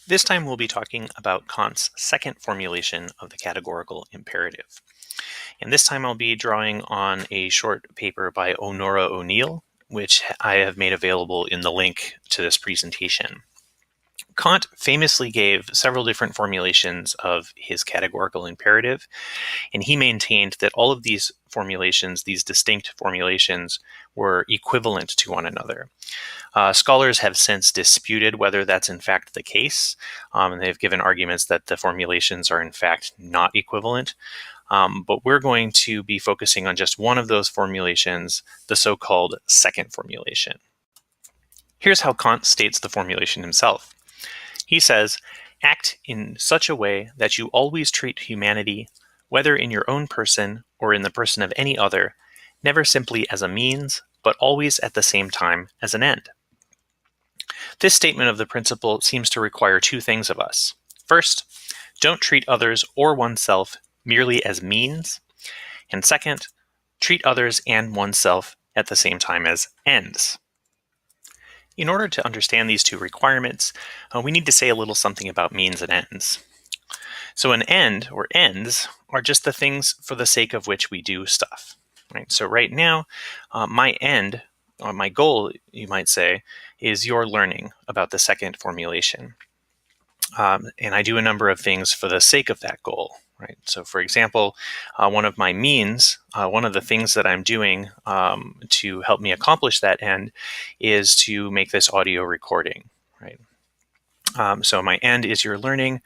This time we'll be talking about Kant's second formulation of the categorical imperative. And this time I'll be drawing on a short paper by Onora O'Neill, which I have made available in the link to this presentation. Kant famously gave several different formulations of his categorical imperative, and he maintained that all of these formulations, these distinct formulations, were equivalent to one another. Scholars have since disputed whether that's in fact the case, and they've given arguments that the formulations are in fact not equivalent. But we're going to be focusing on just one of those formulations, the so-called second formulation. Here's how Kant states the formulation himself. He says, "Act in such a way that you always treat humanity, whether in your own person or in the person of any other, never simply as a means, but always at the same time as an end." This statement of the principle seems to require two things of us. First, don't treat others or oneself merely as means. And second, treat others and oneself at the same time as ends. In order to understand these two requirements, we need to say a little something about means and ends. So an end, or ends, are just the things for the sake of which we do stuff. Right? So right now, my end, or my goal, you might say, is your learning about the second formulation. And I do a number of things for the sake of that goal. Right. So, for example, one of my means, one of the things that I'm doing to help me accomplish that end is to make this audio recording. Right. So my end is your learning,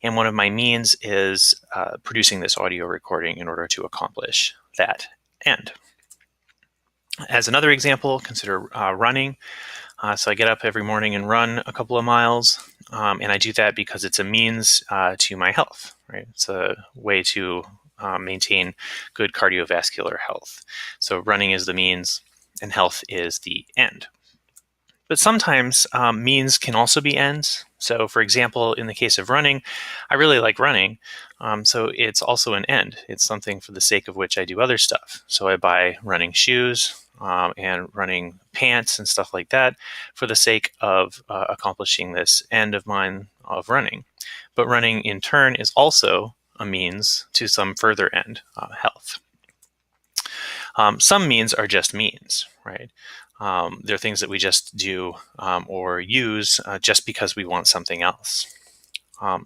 and one of my means is producing this audio recording in order to accomplish that end. As another example, consider running. So I get up every morning and run a couple of miles, and I do that because it's a means to my health, right? It's a way to maintain good cardiovascular health. So running is the means, and health is the end. But sometimes means can also be ends. So for example, in the case of running, I really like running, so it's also an end. It's something for the sake of which I do other stuff. So I buy running shoes, and running pants and stuff like that for the sake of accomplishing this end of mine of running. But running in turn is also a means to some further end, health. Some means are just means, right? They're things that we just do or use just because we want something else.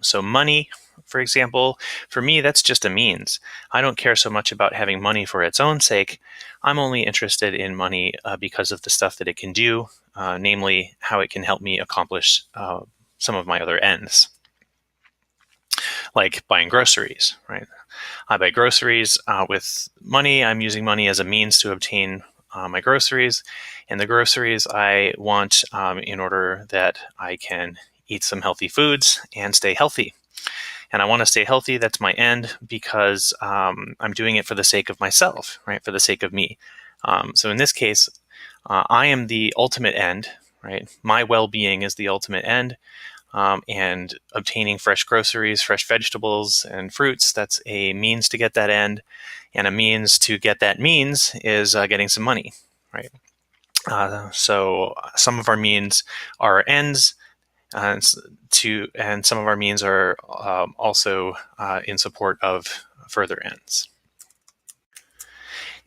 So money, for example, for me, that's just a means. I don't care so much about having money for its own sake. I'm only interested in money because of the stuff that it can do, namely how it can help me accomplish some of my other ends, like buying groceries, right? I buy groceries with money. I'm using money as a means to obtain my groceries, and the groceries I want in order that I can eat some healthy foods and stay healthy. And I want to stay healthy. That's my end because I'm doing it for the sake of myself, right? For the sake of me. So in this case, I am the ultimate end, right? My well-being is the ultimate end. And obtaining fresh groceries, fresh vegetables, and fruits, that's a means to get that end. And a means to get that means is getting some money, right? So some of our means are ends, and some of our means are also in support of further ends.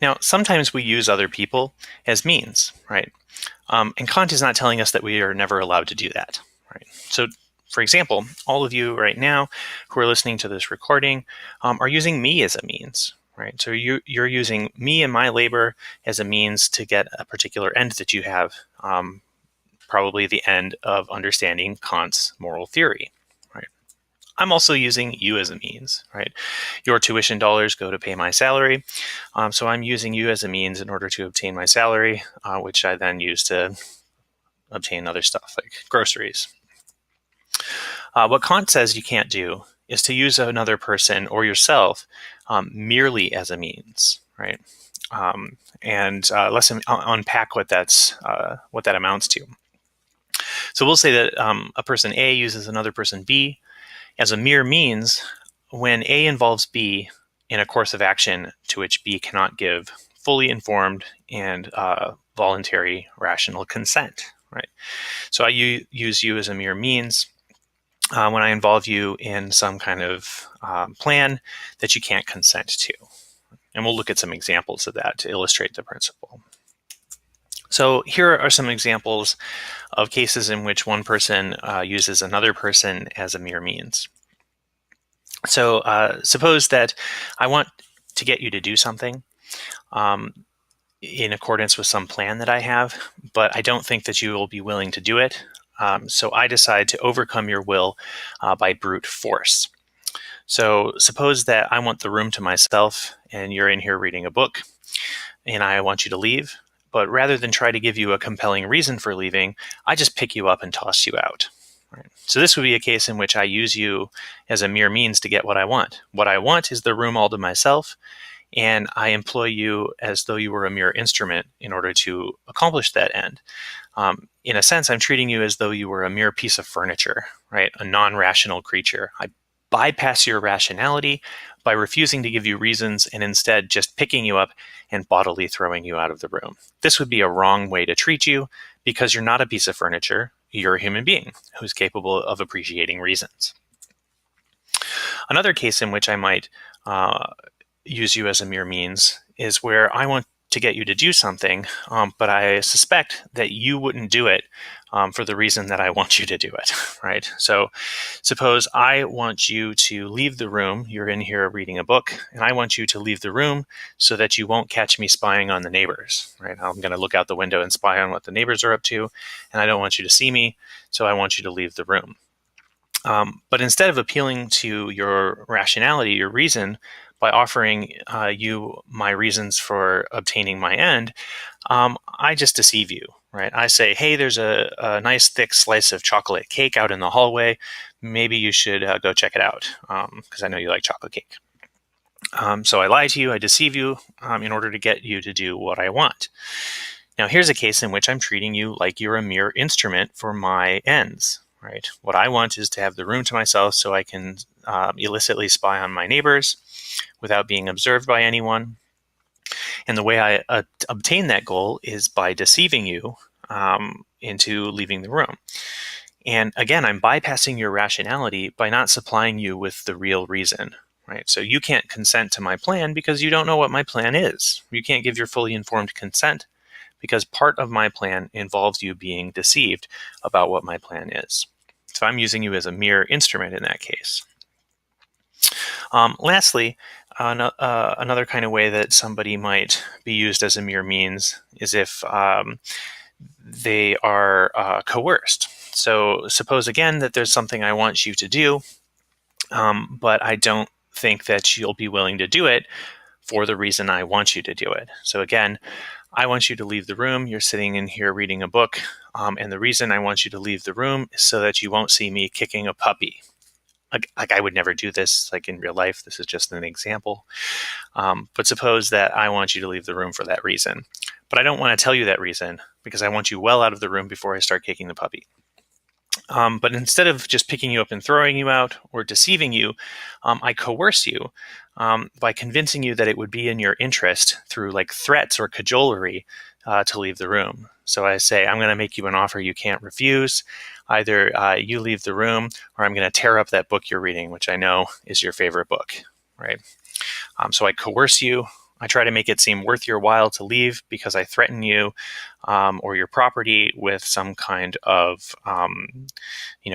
Now, sometimes we use other people as means, right? And Kant is not telling us that we are never allowed to do that, right? So, for example, all of you right now who are listening to this recording are using me as a means, right? So you're using me and my labor as a means to get a particular end that you have, probably the end of understanding Kant's moral theory, right? I'm also using you as a means, right? Your tuition dollars go to pay my salary, so I'm using you as a means in order to obtain my salary, which I then use to obtain other stuff like groceries. What Kant says you can't do is to use another person or yourself merely as a means, right? And let's unpack what that amounts to. So we'll say that a person A uses another person B as a mere means when A involves B in a course of action to which B cannot give fully informed and voluntary rational consent, right? So I use you as a mere means when I involve you in some kind of plan that you can't consent to. And we'll look at some examples of that to illustrate the principle. So here are some examples of cases in which one person uses another person as a mere means. So suppose that I want to get you to do something in accordance with some plan that I have, but I don't think that you will be willing to do it. So I decide to overcome your will by brute force. So suppose that I want the room to myself and you're in here reading a book and I want you to leave. But rather than try to give you a compelling reason for leaving, I just pick you up and toss you out. Right? So this would be a case in which I use you as a mere means to get what I want. What I want is the room all to myself, and I employ you as though you were a mere instrument in order to accomplish that end. In a sense, I'm treating you as though you were a mere piece of furniture, right? A non-rational creature. I bypass your rationality by refusing to give you reasons and instead just picking you up and bodily throwing you out of the room. This would be a wrong way to treat you because you're not a piece of furniture. You're a human being who's capable of appreciating reasons. Another case in which I might use you as a mere means is where I want to get you to do something, but I suspect that you wouldn't do it for the reason that I want you to do it, right? So suppose I want you to leave the room. You're in here reading a book, and I want you to leave the room so that you won't catch me spying on the neighbors, right? I'm going to look out the window and spy on what the neighbors are up to, and I don't want you to see me, so I want you to leave the room. But instead of appealing to your rationality, your reason, by offering you my reasons for obtaining my end, I just deceive you, right? I say, hey, there's a nice thick slice of chocolate cake out in the hallway. Maybe you should go check it out because I know you like chocolate cake. So I lie to you, I deceive you in order to get you to do what I want. Now, here's a case in which I'm treating you like you're a mere instrument for my ends. Right. What I want is to have the room to myself so I can illicitly spy on my neighbors without being observed by anyone. And the way I obtain that goal is by deceiving you into leaving the room. And again, I'm bypassing your rationality by not supplying you with the real reason. Right. So you can't consent to my plan because you don't know what my plan is. You can't give your fully informed consent because part of my plan involves you being deceived about what my plan is. So I'm using you as a mere instrument in that case. Lastly, another kind of way that somebody might be used as a mere means is if they are coerced. So suppose again that there's something I want you to do, but I don't think that you'll be willing to do it for the reason I want you to do it. So again, I want you to leave the room. You're sitting in here reading a book. And the reason I want you to leave the room is so that you won't see me kicking a puppy. Like I would never do this like in real life. This is just an example. But suppose that I want you to leave the room for that reason. But I don't want to tell you that reason because I want you well out of the room before I start kicking the puppy. But instead of just picking you up and throwing you out or deceiving you, I coerce you by convincing you that it would be in your interest through like threats or cajolery to leave the room. So I say, I'm going to make you an offer you can't refuse. Either you leave the room or I'm going to tear up that book you're reading, which I know is your favorite book, right? So I coerce you. I try to make it seem worth your while to leave because I threaten you or your property with some kind of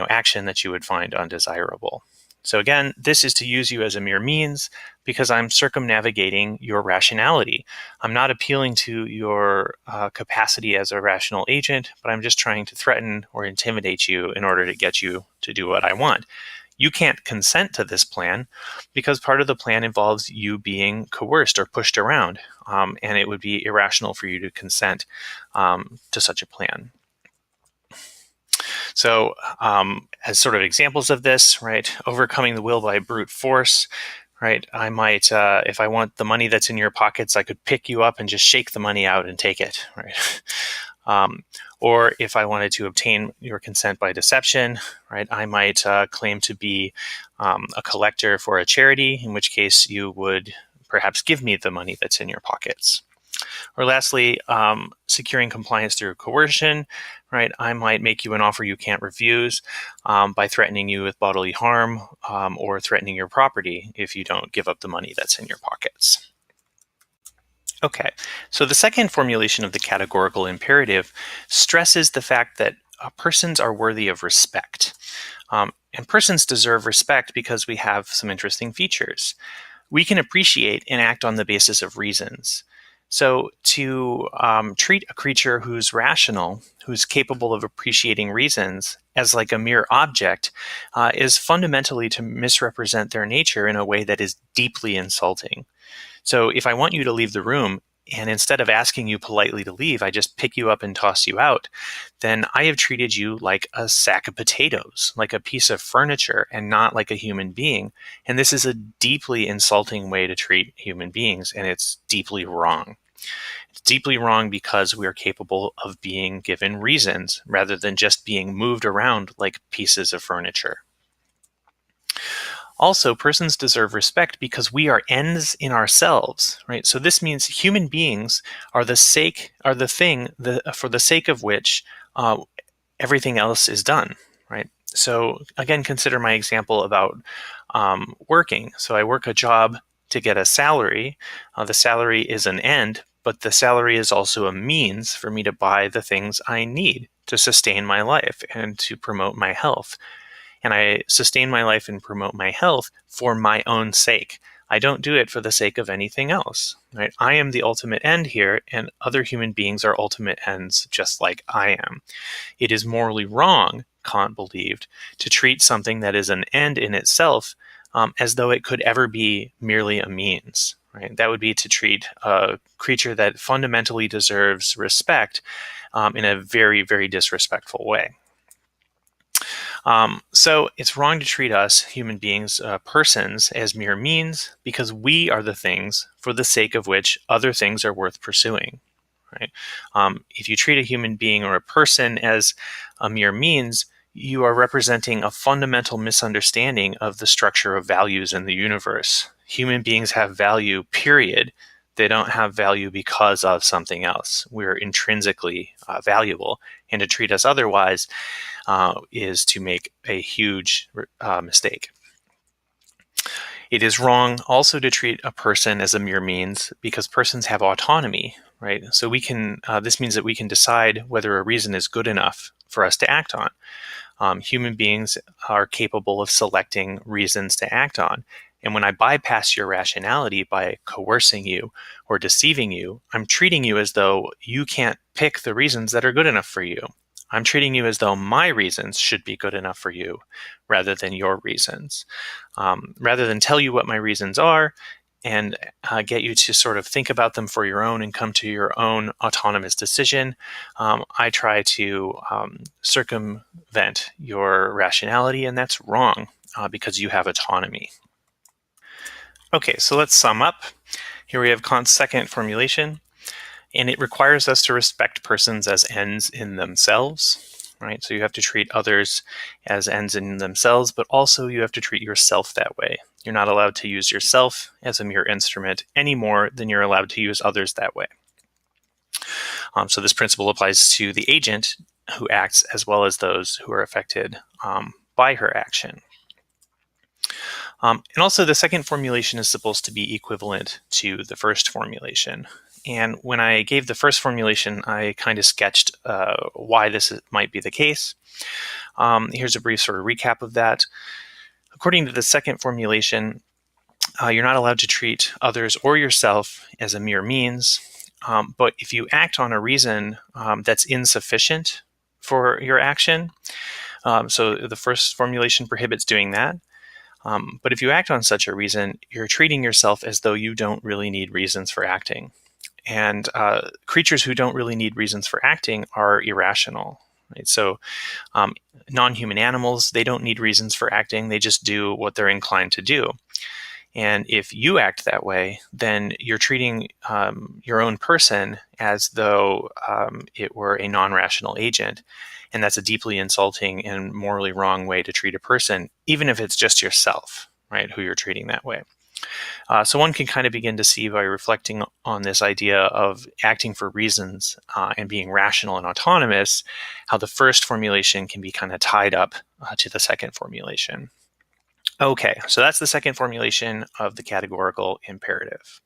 action that you would find undesirable. So again, this is to use you as a mere means because I'm circumnavigating your rationality. I'm not appealing to your capacity as a rational agent, but I'm just trying to threaten or intimidate you in order to get you to do what I want. You can't consent to this plan because part of the plan involves you being coerced or pushed around, and it would be irrational for you to consent to such a plan. So as sort of examples of this, right, overcoming the will by brute force, right, I might, if I want the money that's in your pockets, I could pick you up and just shake the money out and take it, right? Or if I wanted to obtain your consent by deception, right, I might claim to be a collector for a charity, in which case you would perhaps give me the money that's in your pockets. Or lastly, securing compliance through coercion, right? I might make you an offer you can't refuse by threatening you with bodily harm or threatening your property if you don't give up the money that's in your pockets. Okay, so the second formulation of the categorical imperative stresses the fact that persons are worthy of respect. And persons deserve respect because we have some interesting features. We can appreciate and act on the basis of reasons. So to treat a creature who's rational, who's capable of appreciating reasons, as like a mere object is fundamentally to misrepresent their nature in a way that is deeply insulting. So if I want you to leave the room, and instead of asking you politely to leave, I just pick you up and toss you out, then I have treated you like a sack of potatoes, like a piece of furniture, and not like a human being. And this is a deeply insulting way to treat human beings, and it's deeply wrong. It's deeply wrong because we are capable of being given reasons rather than just being moved around like pieces of furniture. Also, persons deserve respect because we are ends in ourselves, right? So this means human beings are the thing for the sake of which everything else is done, right? So again, consider my example about working. So I work a job to get a salary. The salary is an end, but the salary is also a means for me to buy the things I need to sustain my life and to promote my health. And I sustain my life and promote my health for my own sake. I don't do it for the sake of anything else, right? I am the ultimate end here, and other human beings are ultimate ends just like I am. It is morally wrong, Kant believed, to treat something that is an end in itself as though it could ever be merely a means, right? That would be to treat a creature that fundamentally deserves respect in a very, very disrespectful way. So it's wrong to treat us, human beings, persons, as mere means because we are the things for the sake of which other things are worth pursuing. Right? If you treat a human being or a person as a mere means, you are representing a fundamental misunderstanding of the structure of values in the universe. Human beings have value, period. They don't have value because of something else. We're intrinsically valuable, and to treat us otherwise is to make a huge mistake. It is wrong also to treat a person as a mere means because persons have autonomy, right? So we can. This means that we can decide whether a reason is good enough for us to act on. Human beings are capable of selecting reasons to act on. And when I bypass your rationality by coercing you or deceiving you, I'm treating you as though you can't pick the reasons that are good enough for you. I'm treating you as though my reasons should be good enough for you rather than your reasons. Rather than tell you what my reasons are and get you to sort of think about them for your own and come to your own autonomous decision, I try to circumvent your rationality, and that's wrong because you have autonomy. Okay, so let's sum up. Here we have Kant's second formulation, and it requires us to respect persons as ends in themselves, right? So you have to treat others as ends in themselves, but also you have to treat yourself that way. You're not allowed to use yourself as a mere instrument any more than you're allowed to use others that way. So this principle applies to the agent who acts as well as those who are affected by her action. And also the second formulation is supposed to be equivalent to the first formulation. And when I gave the first formulation, I kind of sketched why this might be the case. Here's a brief sort of recap of that. According to the second formulation, you're not allowed to treat others or yourself as a mere means. But if you act on a reason that's insufficient for your action, so the first formulation prohibits doing that. But if you act on such a reason, you're treating yourself as though you don't really need reasons for acting. And creatures who don't really need reasons for acting are irrational. Right? So non-human animals, they don't need reasons for acting. They just do what they're inclined to do. And if you act that way, then you're treating your own person as though it were a non-rational agent. And that's a deeply insulting and morally wrong way to treat a person, even if it's just yourself, right, who you're treating that way. So one can kind of begin to see by reflecting on this idea of acting for reasons and being rational and autonomous, how the first formulation can be kind of tied up to the second formulation. Okay, so that's the second formulation of the categorical imperative.